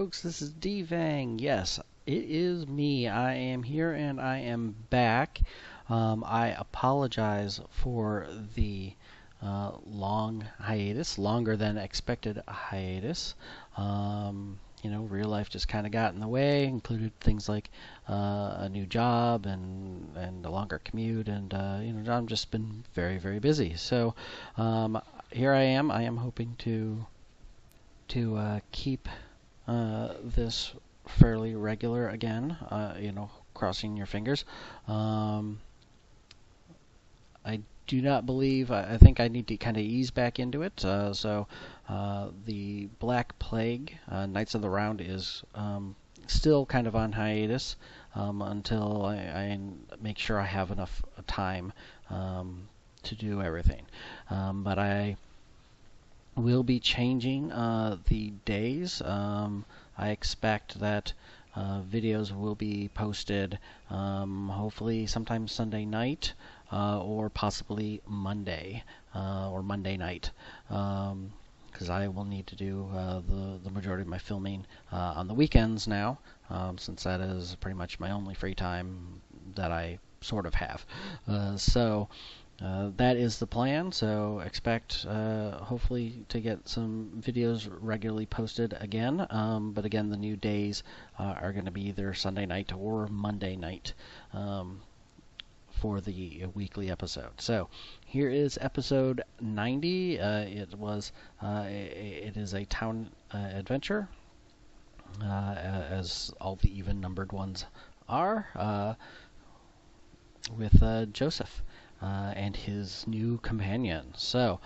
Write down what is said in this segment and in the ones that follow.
folks, this is D-Vang. Yes, it is me. I am here and I am back. I apologize for the long hiatus, longer than expected hiatus. Real life just kind of got in the way, included things like a new job and a longer commute, and I've just been very, very busy. So here I am. I am hoping to keep this fairly regular again, crossing your fingers. I do not believe, I think I need to kind of ease back into it. So the Black Plague, Knights of the Round, is still kind of on hiatus until I make sure I have enough time to do everything. But I will be changing the days. I expect that videos will be posted hopefully sometime Sunday night or possibly Monday or Monday night, because I will need to do the majority of my filming on the weekends now, since that is pretty much my only free time that I sort of have. That is the plan, so expect hopefully to get some videos regularly posted again. But again, the new days are going to be either Sunday night or Monday night for the weekly episode. So here is episode 90. It is a town adventure, as all the even-numbered ones are, with Joseph and his new companion. So,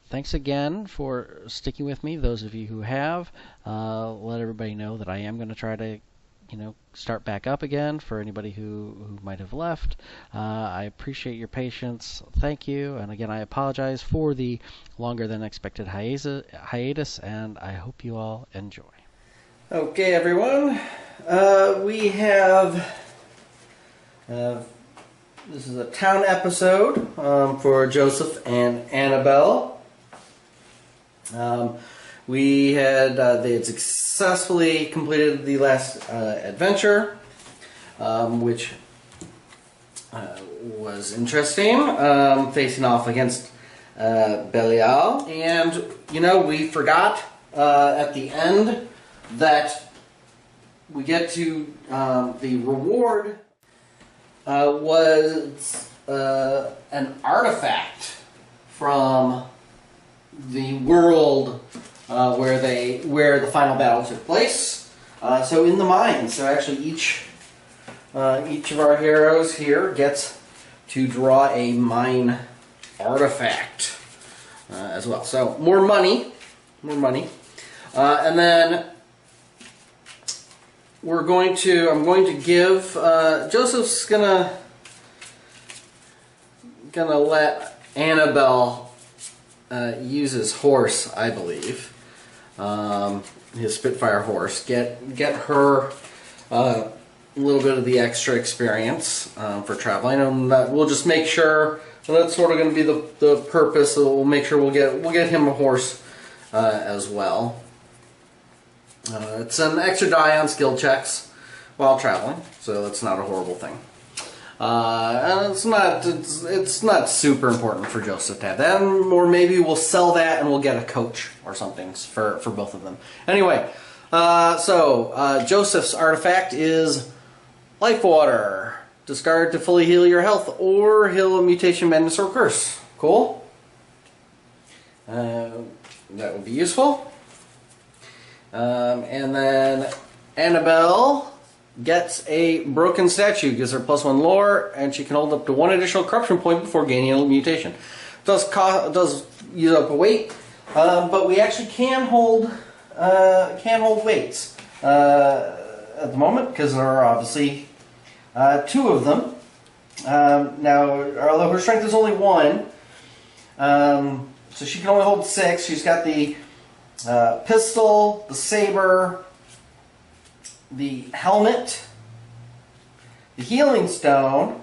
thanks again for sticking with me, those of you who have. Let everybody know that I am going to try to, start back up again for anybody who might have left. I appreciate your patience. Thank you. And again, I apologize for the longer than expected hiatus, and I hope you all enjoy. Okay, everyone. We have... This is a town episode for Joseph and Annabelle. They had successfully completed the last adventure, which was interesting, facing off against Belial. And, we forgot at the end that we get to the reward was an artifact from the world where the final battle took place. So in the mines. So actually each of our heroes here gets to draw a mine artifact as well. So more money, and then I'm going to give, Joseph's gonna let Annabelle use his horse, I believe, his Spitfire horse. Get her a little bit of the extra experience for traveling, and we'll just make sure. So that's sort of going to be the purpose. So we'll make sure we'll get him a horse as well. It's an extra die on skill checks while traveling, so that's not a horrible thing. And it's not super important for Joseph to have that, or maybe we'll sell that and we'll get a coach or something for both of them. Anyway, so Joseph's artifact is Life Water. Discard to fully heal your health or heal a mutation, madness, or curse. Cool. That would be useful. And then Annabelle gets a broken statue, gives her +1 lore, and she can hold up to 1 additional corruption point before gaining a mutation. Does use up a weight, but we actually can hold weights at the moment, because there are obviously 2 of them. Now, although her strength is only 1, so she can only hold 6. She's got the pistol, the saber, the helmet, the healing stone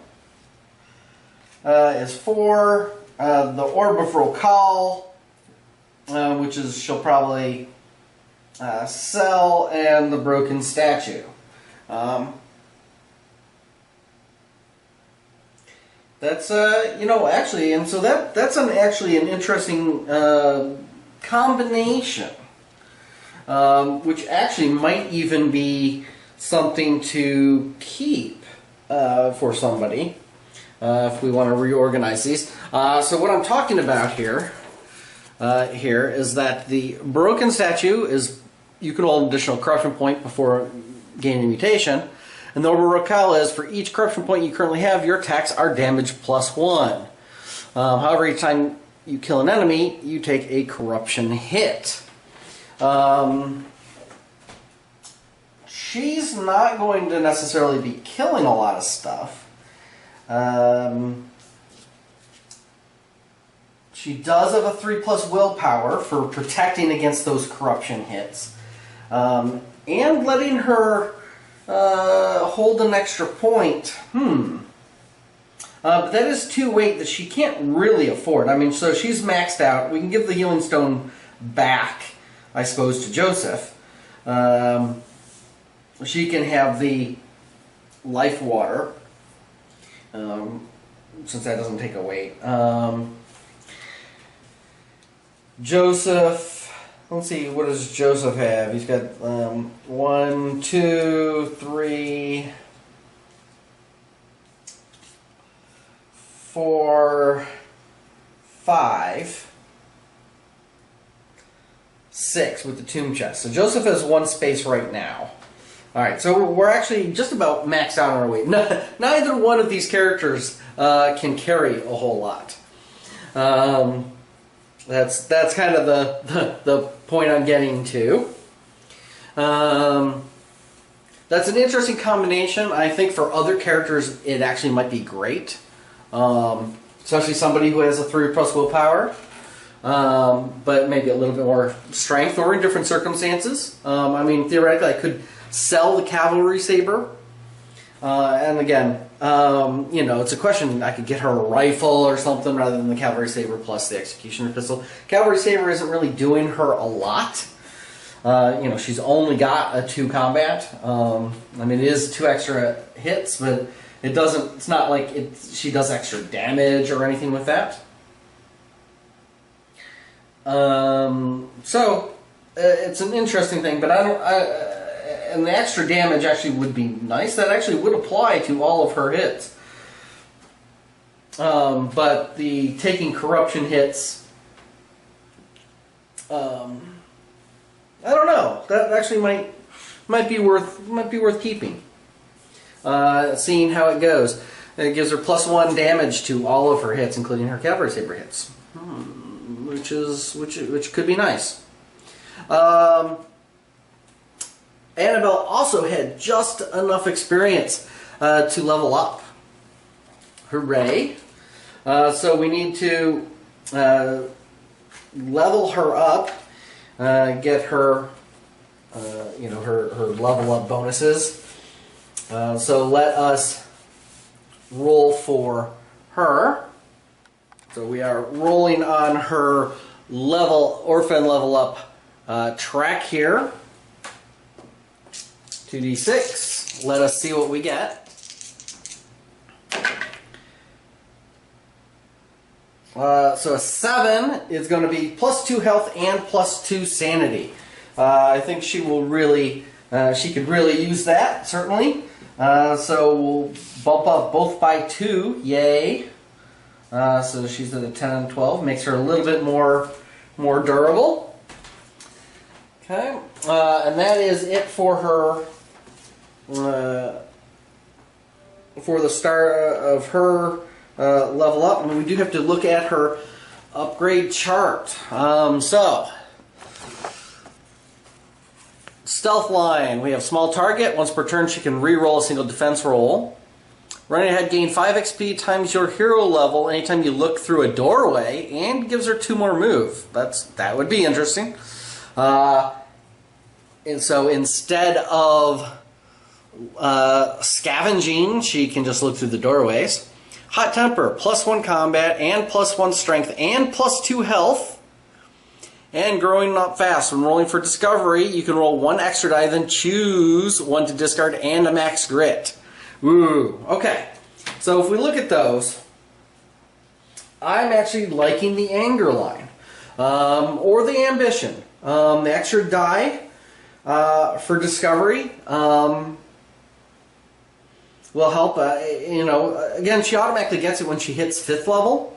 is 4, the orb of Rokal, which is she'll probably Cell and the broken statue. That's actually, and so that's actually an interesting combination, which actually might even be something to keep for somebody if we want to reorganize these. So what I'm talking about here is that the broken statue is, you can roll an additional corruption point before gaining mutation. And the orbital locale is, for each corruption point you currently have, your attacks are damage +1. However, each time you kill an enemy, you take a corruption hit. She's not going to necessarily be killing a lot of stuff. She does have a 3+ willpower for protecting against those corruption hits. And letting her hold an extra point. But that is 2 weight that she can't really afford. I mean, so she's maxed out. We can give the healing stone back, I suppose, to Joseph. She can have the life water, since that doesn't take a weight. Joseph, let's see, what does Joseph have? He's got 1, 2, 3, 4, 5, 6 with the tomb chest. So Joseph has 1 space right now. Alright, so we're actually just about maxed out on our weight. Neither one of these characters can carry a whole lot. That's kind of the point I'm getting to. That's an interesting combination. I think for other characters it actually might be great. Especially somebody who has a 3+ willpower. But maybe a little bit more strength, or in different circumstances. I mean, theoretically I could sell the cavalry saber. And again, it's a question. I could get her a rifle or something rather than the cavalry saber plus the executioner pistol. Cavalry saber isn't really doing her a lot. She's only got a 2 combat. I mean, it is 2 extra hits, but it doesn't. It's not like she does extra damage or anything with that. So it's an interesting thing, but and the extra damage actually would be nice. That actually would apply to all of her hits. But the taking corruption hits, I don't know. That actually might be worth keeping. Seeing how it goes. It gives her +1 damage to all of her hits, including her cavalry saber hits, which could be nice. Annabelle also had just enough experience to level up. Hooray! So we need to level her up, get her, her level up bonuses. So let us roll for her. So we are rolling on her orphan level up track here. 2d6. Let us see what we get. So a 7 is going to be +2 health and +2 sanity. I think she will really, she could really use that, certainly. So we'll bump up both by 2. Yay. So she's at a 10 and 12. Makes her a little bit more durable. Okay. And that is it for her. For the start of her level up. And we do have to look at her upgrade chart. So stealth line, we have small target. Once per turn she can re-roll a single defense roll. Running ahead, gain 5 XP times your hero level anytime you look through a doorway, and gives her 2 more move. That would be interesting. And so instead of scavenging, she can just look through the doorways. Hot temper, +1 combat and +1 strength and +2 health. and growing up fast. When rolling for discovery, you can roll 1 extra die, then choose 1 to discard and a max grit. Ooh, okay. So if we look at those, I'm actually liking the anger line, or the ambition. The extra die for discovery will help. You know, again, she automatically gets it when she hits 5th level.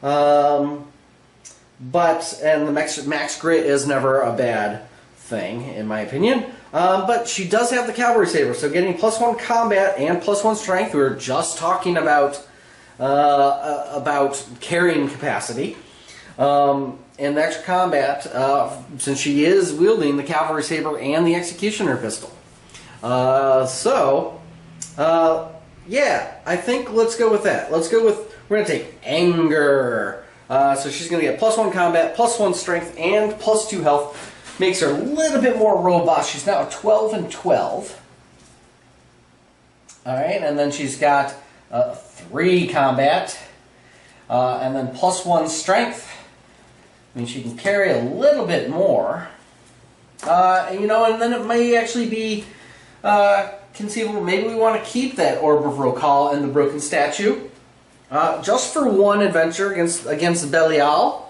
And the max grit is never a bad thing, in my opinion. But she does have the cavalry saber, so getting +1 combat and +1 strength. We were just talking about carrying capacity. And the extra combat, since she is wielding the cavalry saber and the executioner pistol. Yeah, I think let's go with that. Let's go with, we're going to take anger. So she's going to get +1 combat, +1 strength, and +2 health. Makes her a little bit more robust. She's now 12 and 12. Alright, and then she's got 3 combat, and then +1 strength. I mean, she can carry a little bit more. You know, and then it may actually be conceivable. Maybe we want to keep that Orb of Rokal and the Broken Statue. Just for 1 adventure against Belial.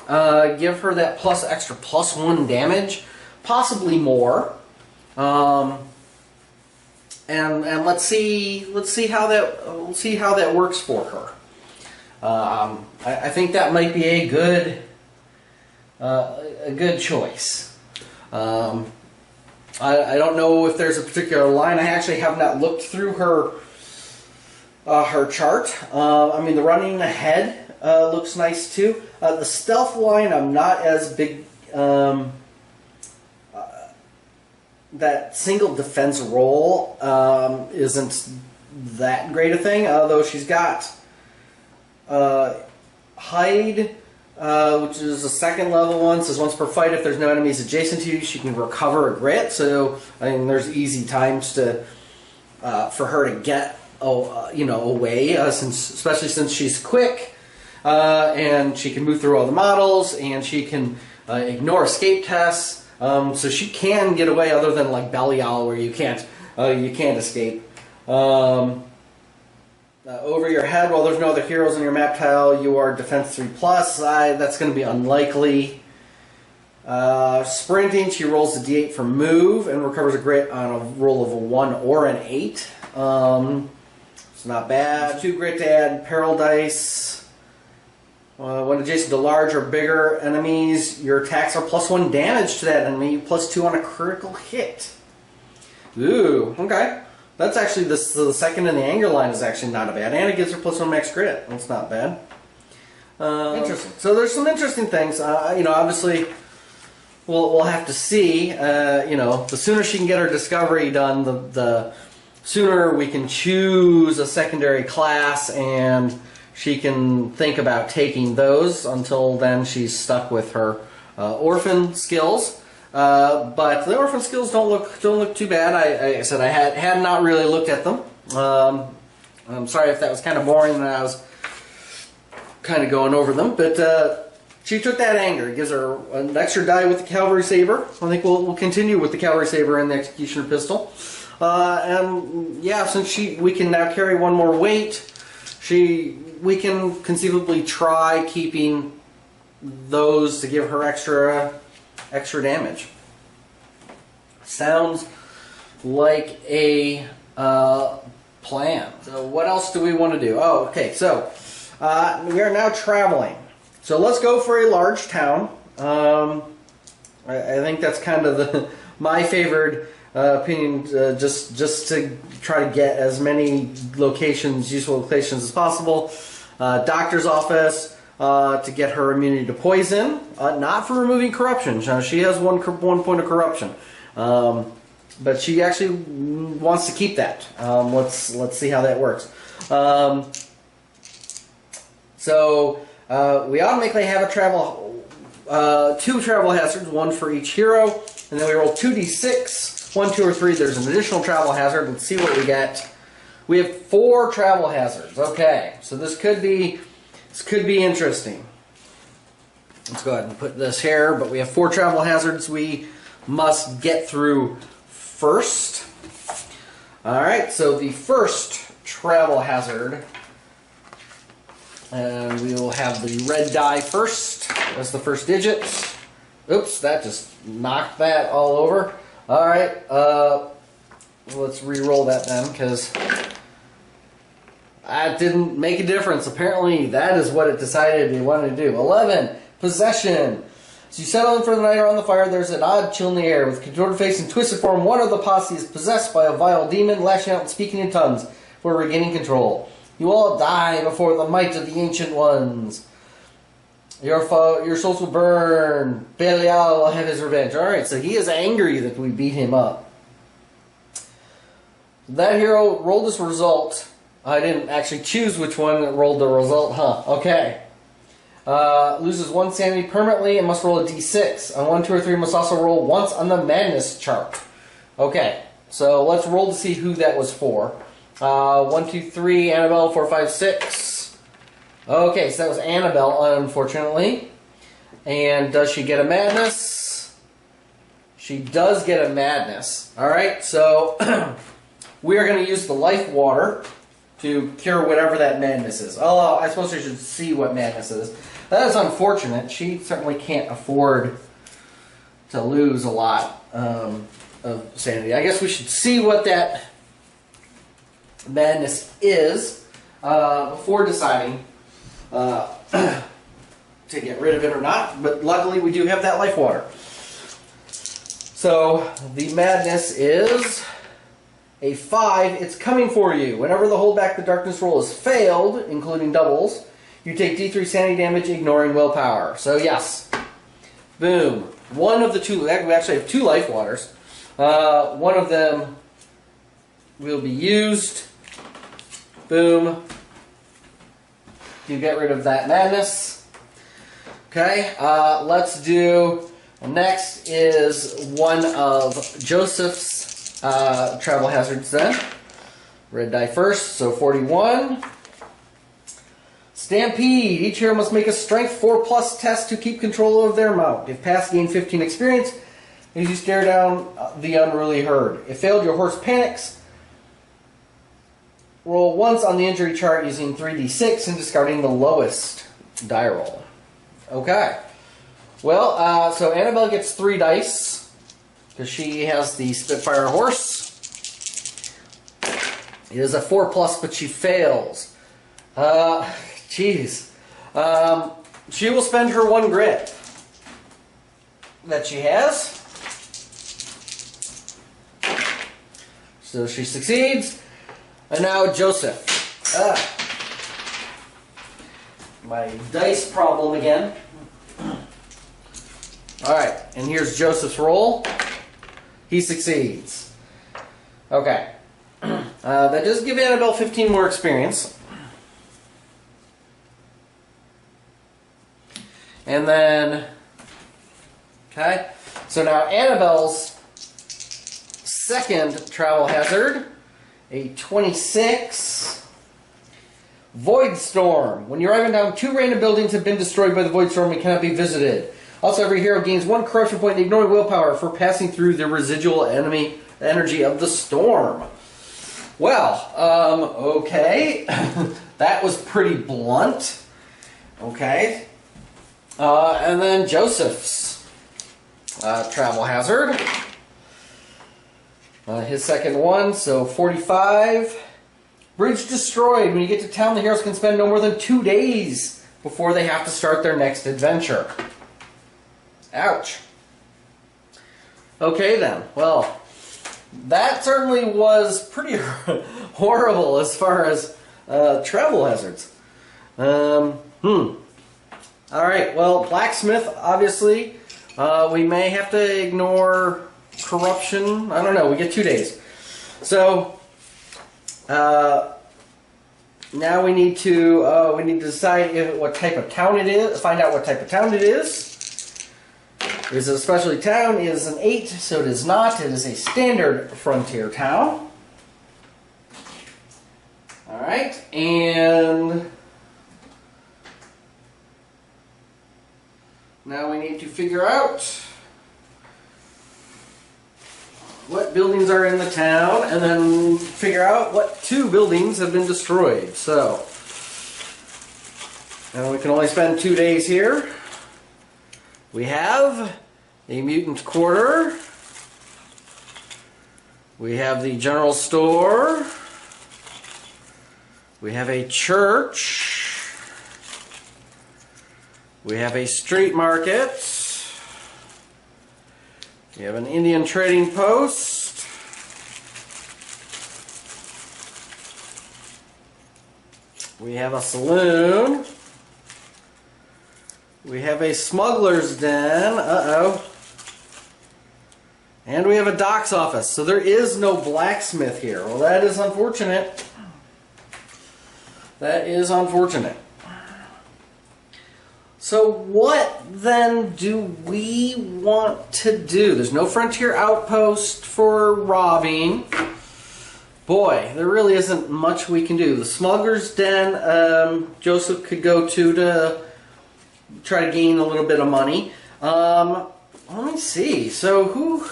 Give her that extra +1 damage, possibly more. And let's see how that works for her. I think that might be a good choice. I don't know if there's a particular line. I actually have not looked through her chart. I mean, the running ahead looks nice too. The stealth line, I'm not as big. That single defense roll isn't that great a thing, although she's got hide, which is a 2nd level one. Says once per fight, if there's no enemies adjacent to you, she can recover a grit. So I mean, there's easy times for her to get away, especially since she's quick. And she can move through all the models, and she can ignore escape tests, so she can get away. Other than like Belial, where you can't escape. Over your head, while there's no other heroes in your map tile, you are defense 3+. That's going to be unlikely. Sprinting, she rolls a d8 for move and recovers a grit on a roll of a 1 or an 8. It's not bad. 2 grit to add peril dice. When adjacent to large or bigger enemies, your attacks are +1 damage to that enemy, +2 on a critical hit. Ooh, okay. That's actually, the 2nd in the anger line is actually not bad, and it gives her +1 max grit. That's not bad. Interesting. So there's some interesting things. You know, obviously, we'll have to see. You know, the sooner she can get her discovery done, the sooner we can choose a secondary class, and she can think about taking those. Until then, she's stuck with her orphan skills. But the orphan skills don't look too bad. I said I had not really looked at them. I'm sorry if that was kind of boring and I was kind of going over them. But she took that anger. It gives her an extra die with the cavalry saber. I think we'll continue with the cavalry saber and the executioner pistol. And yeah, since we can now carry 1 more weight, we can conceivably try keeping those to give her extra damage. Sounds like a plan. So what else do we want to do? Oh, okay. So we are now traveling. So let's go for a large town. I think that's kind of my favored opinion. Just to try to get as many useful locations as possible. Doctor's office. To get her immunity to poison, not for removing corruption. She has one point of corruption, but she actually wants to keep that. Let's see how that works. So we automatically have a 2 travel hazards, 1 for each hero, and then we roll 2d6, 1, 2, or 3. There's an additional travel hazard. Let's see what we get. We have 4 travel hazards. Okay, so this could be interesting. Let's go ahead and put this here, but we have 4 travel hazards we must get through first. Alright, so the first travel hazard, and we will have the red die first. That's the first digit. Oops, that just knocked that all over. Alright, let's re-roll that then, because that didn't make a difference. Apparently, that is what it decided it wanted to do. 11, possession. As you settle in for the night around the fire, there's an odd chill in the air. With contorted face and twisted form, one of the posse is possessed by a vile demon, lashing out and speaking in tongues for regaining control. You all die before the might of the ancient ones. Your souls will burn. Belial will have his revenge. Alright, so he is angry that we beat him up. That hero rolled this result. I didn't actually choose which one that rolled the result, huh? Okay. Loses 1 sanity permanently and must roll a d6. On 1, 2, or 3, must also roll once on the madness chart. Okay, so let's roll to see who that was for. 1, 2, 3, Annabelle, 4, 5, 6. Okay, so that was Annabelle, unfortunately. And does she get a madness? She does get a madness. Alright, so we are going to use the life water to cure whatever that madness is. Oh, I suppose we should see what madness is. That is unfortunate. She certainly can't afford to lose a lot of sanity. I guess we should see what that madness is before deciding to get rid of it or not. But luckily we do have that life water. So the madness is a 5. It's coming for you. Whenever the hold back the darkness roll is failed, including doubles, you take D3 sanity damage, ignoring willpower. So yes, boom. One of the 2. We actually have 2 life waters. One of them will be used. Boom. You get rid of that madness. Okay. Let's do. Next is one of Joseph's travel hazards then. Red die first, so 41. Stampede. Each hero must make a strength 4+ test to keep control of their mount. If passed, gain 15 experience as you stare down the unruly herd. If failed, your horse panics. Roll once on the injury chart using 3d6 and discarding the lowest die roll. Okay. Well, so Annabelle gets 3 dice because she has the Spitfire horse. It is a 4+, but she fails. Jeez. She will spend her 1 grit that she has. So she succeeds. And now Joseph. My dice problem again. Alright, and here's Joseph's roll. He succeeds. Okay. That does give Annabelle 15 more experience. And then, okay, so now Annabelle's second travel hazard, a 26, Void Storm. When you arrive in town, 2 random buildings have been destroyed by the Void Storm and cannot be visited. Also, every hero gains 1 corruption point, ignoring willpower, for passing through the residual enemy energy of the storm. Well, okay, that was pretty blunt. Okay. And then Joseph's travel hazard. His second one, so 45. Bridge destroyed. When you get to town, the heroes can spend no more than 2 days before they have to start their next adventure. Ouch. Okay then. Well, that certainly was pretty horrible as far as travel hazards. Alright, well, Blacksmith, obviously, we may have to ignore corruption. I don't know, we get 2 days. So, now we need to decide what type of town it is, find out what type of town it is. Is it a specialty town? It is an 8, so it is not. It is a standard frontier town. Alright, and Now we need to figure out what buildings are in the town, and then figure out what 2 buildings have been destroyed. So, now we can only spend 2 days here. We have a mutant quarter. We have the general store. We have a church. We have a street market. We have an Indian trading post. We have a saloon. We have a smuggler's den. Uh-oh. And we have a docks office. So there is no blacksmith here. Well, that is unfortunate. That is unfortunate. So what then do we want to do? There's no frontier outpost for robbing. Boy, there really isn't much we can do. The smuggler's den, Joseph could go to try to gain a little bit of money. Let me see. So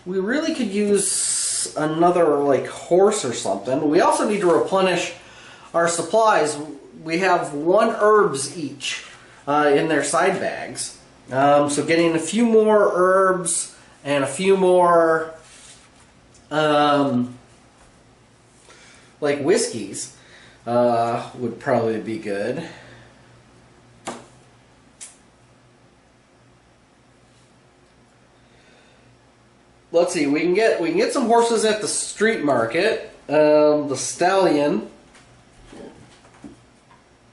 we really could use another like horse or something. We also need to replenish our supplies. We have 1 herbs each in their side bags. So getting a few more herbs and a few more like whiskeys would probably be good. Let's see, we can get some horses at the street market. The stallion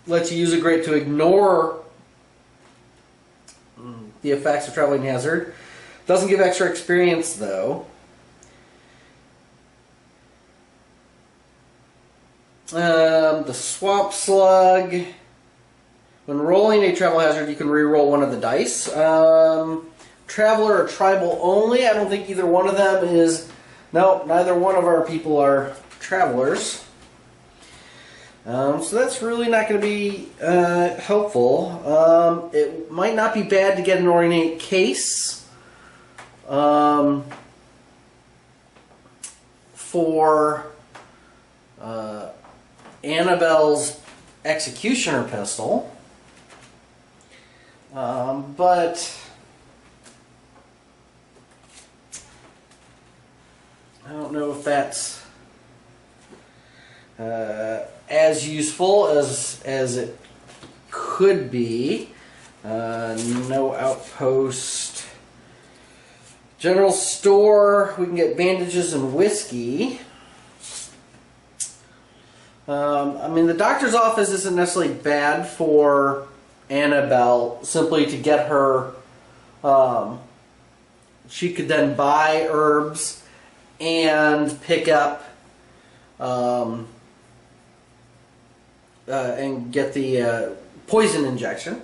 lets you use a grate to ignore the effects of traveling hazard. Doesn't give extra experience though. The swamp slug. When rolling a travel hazard, you can re-roll 1 of the dice. Traveler or tribal only. I don't think either one of them is... No, neither one of our people are travelers. So that's really not going to be helpful. It might not be bad to get an ornate case for Annabelle's executioner pistol. But I don't know if that's as useful as it could be. No outpost. General store, we can get bandages and whiskey. I mean, the doctor's office isn't necessarily bad for Annabelle, simply to get her, she could then buy herbs and pick up and get the poison injection.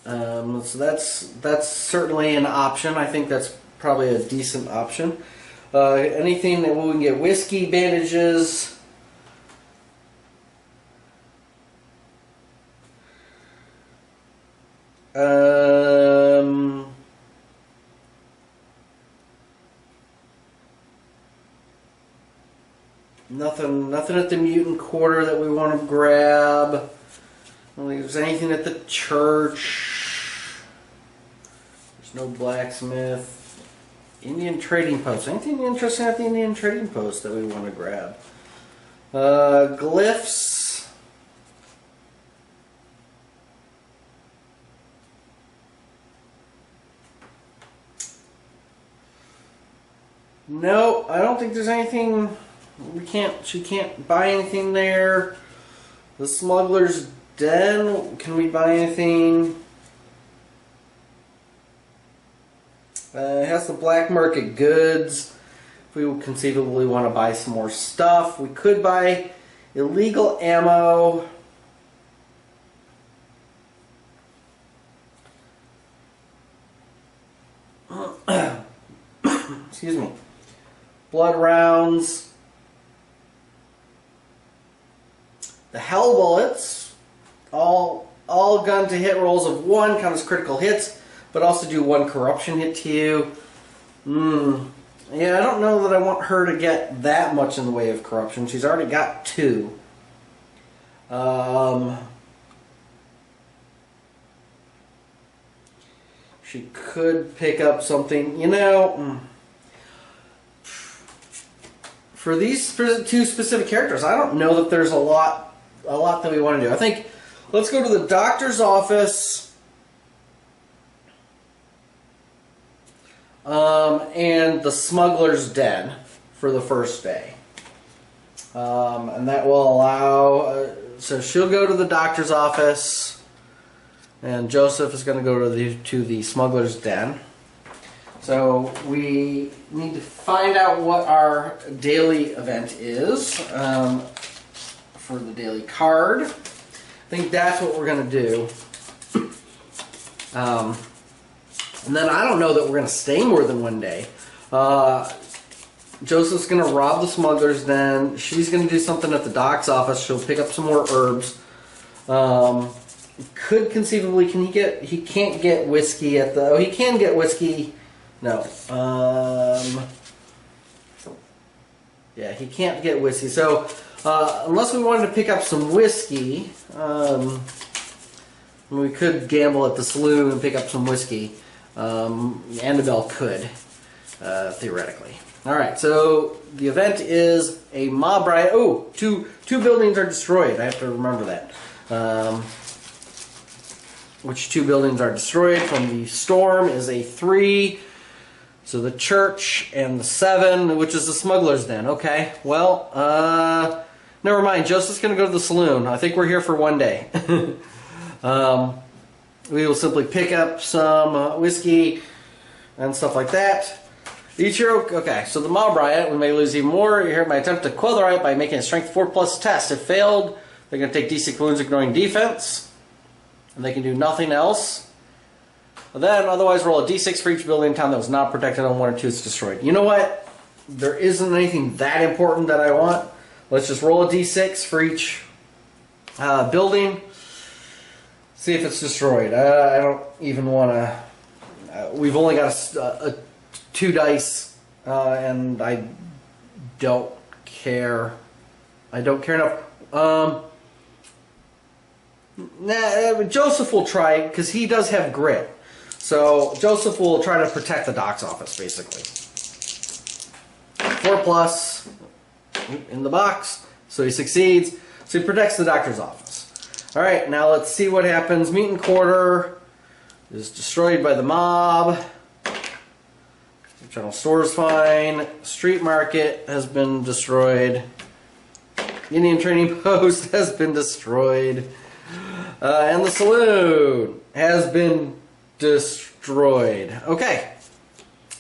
So that's certainly an option. I think that's probably a decent option. Anything that we can get whiskey, bandages. Nothing at the mutant quarter that we want to grab. I don't think there's anything at the church. There's no blacksmith. Indian trading post. Anything interesting at the Indian trading post that we want to grab? Glyphs. No, I don't think there's anything. She can't buy anything there. The smuggler's den. Can we buy anything? It has the black market goods. If we conceivably want to buy some more stuff, we could buy illegal ammo. Excuse me. Blood rounds. the hell bullets, all gun to hit rolls of 1 count as critical hits, but also do 1 corruption hit to you. Yeah, I don't know that I want her to get that much in the way of corruption. She's already got 2. She could pick up something, you know. For these 2 specific characters, I don't know that there's a lot that we want to do. I think let's go to the doctor's office and the smuggler's den for the first day. And that will allow, so she'll go to the doctor's office, and Joseph is going to go to the smuggler's den. So we need to find out what our daily event is for the daily card. I think that's what we're going to do. And then I don't know that we're going to stay more than 1 day. Joseph's going to rob the smuggler's den. She's going to do something at the doc's office. She'll pick up some more herbs. Could conceivably, he can't get whiskey at the, he can get whiskey. No. Yeah, he can't get whiskey. So, unless we wanted to pick up some whiskey, we could gamble at the saloon and pick up some whiskey. Annabelle could, theoretically. Alright, so the event is a mob riot. Oh, two buildings are destroyed. I have to remember that. Which 2 buildings are destroyed from the storm is a 3. So the church and the 7, which is the smuggler's den. Okay, well, never mind. Joseph's going to go to the saloon. I think we're here for 1 day. We will simply pick up some whiskey and stuff like that. Each hero, okay, so the mob riot, we may lose even more. Your hero might attempt to quell the riot by making a strength 4+ test. If failed, they're going to take D6 wounds ignoring defense. And they can do nothing else. But then, otherwise, roll a D6 for each building in town that was not protected on 1 or 2 is destroyed. You know what? There isn't anything that important that I want. Let's just roll a D6 for each building. See if it's destroyed. I don't even want to... we've only got a 2 dice, and I don't care. I don't care enough. Joseph will try, because he does have grit. So Joseph will try to protect the doc's office, basically. 4+ in the box, so he succeeds. So he protects the doctor's office. Alright, now let's see what happens. Meeting Quarter is destroyed by the mob. The general store is fine. Street Market has been destroyed. Indian Trading Post has been destroyed. And the saloon has been destroyed. Okay.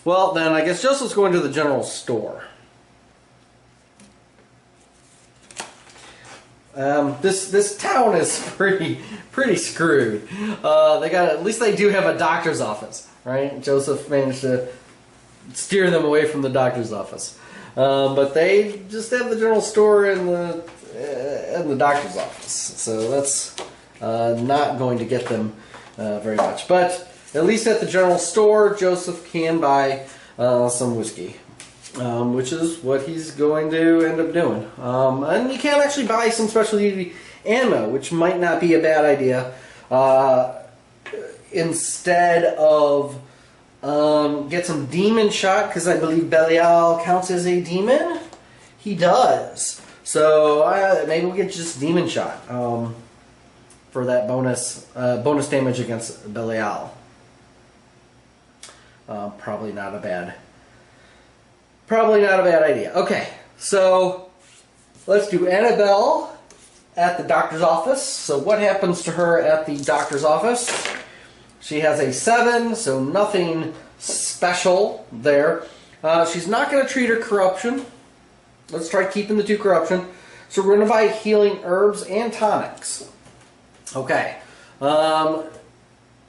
Well, then I guess Joseph's going to the general store. This town is pretty screwed. At least they do have a doctor's office, right? Joseph managed to steer them away from the doctor's office, but they just have the general store and the doctor's office. So that's not going to get them very much. But at least at the general store, Joseph can buy some whiskey. Which is what he's going to end up doing. And you can actually buy some specialty ammo, which might not be a bad idea. Instead of get some demon shot, because I believe Belial counts as a demon. He does. So maybe we'll get just demon shot for that bonus damage against Belial. Probably not a bad idea. Okay, so let's do Annabelle at the doctor's office. So what happens to her at the doctor's office? She has a 7, so nothing special there. She's not going to treat her corruption. Let's try keeping the 2 corruption. So we're going to buy healing herbs and tonics. Okay. And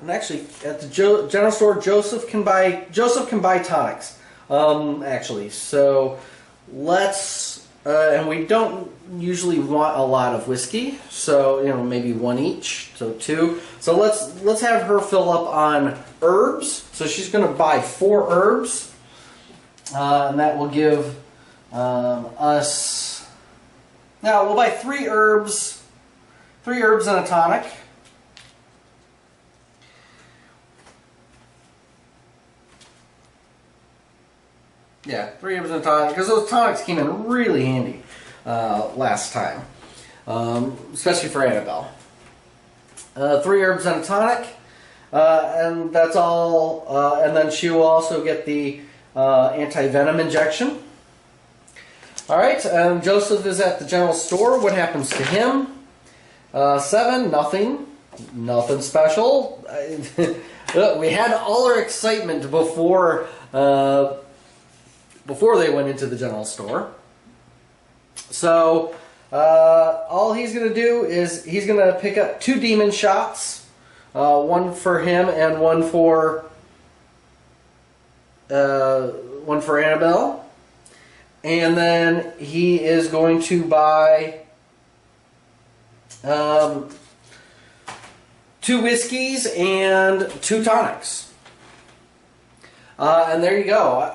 actually, at the general store, Joseph can buy tonics. Actually, so let's and we don't usually want a lot of whiskey, so maybe one each, so 2. So let's have her fill up on herbs. So she's going to buy 4 herbs, and that will give us. Now we'll buy 3 herbs, 3 herbs and a tonic. Yeah, 3 herbs and a tonic, because those tonics came in really handy last time, especially for Annabelle. 3 herbs and a tonic, and that's all. And then she will also get the anti-venom injection. All right, Joseph is at the general store. What happens to him? 7, nothing special. We had all our excitement before they went into the general store. So all he's going to do is he's going to pick up 2 demon shots, one for him and one for Annabelle. And then he is going to buy 2 whiskeys and 2 tonics. And there you go.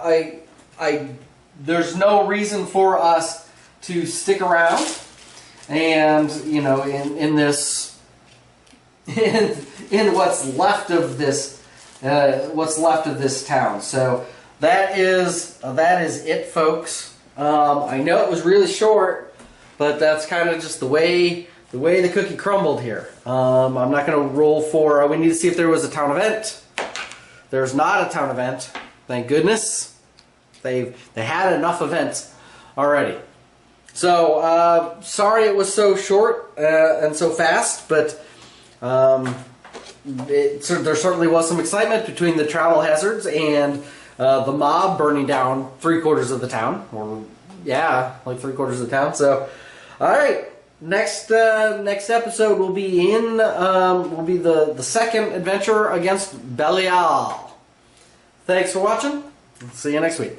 There's no reason for us to stick around, and in this, in what's left of this town. So that is it, folks. I know it was really short, but that's kind of just the way the cookie crumbled here. I'm not going to roll for. We need to see if there was a town event. There's not a town event. Thank goodness. They had enough events already. So sorry it was so short and so fast, but there certainly was some excitement between the travel hazards and the mob burning down 3/4 of the town, or like 3/4 of the town. So, all right, next episode will be the second adventure against Belial. Thanks for watching. See you next week.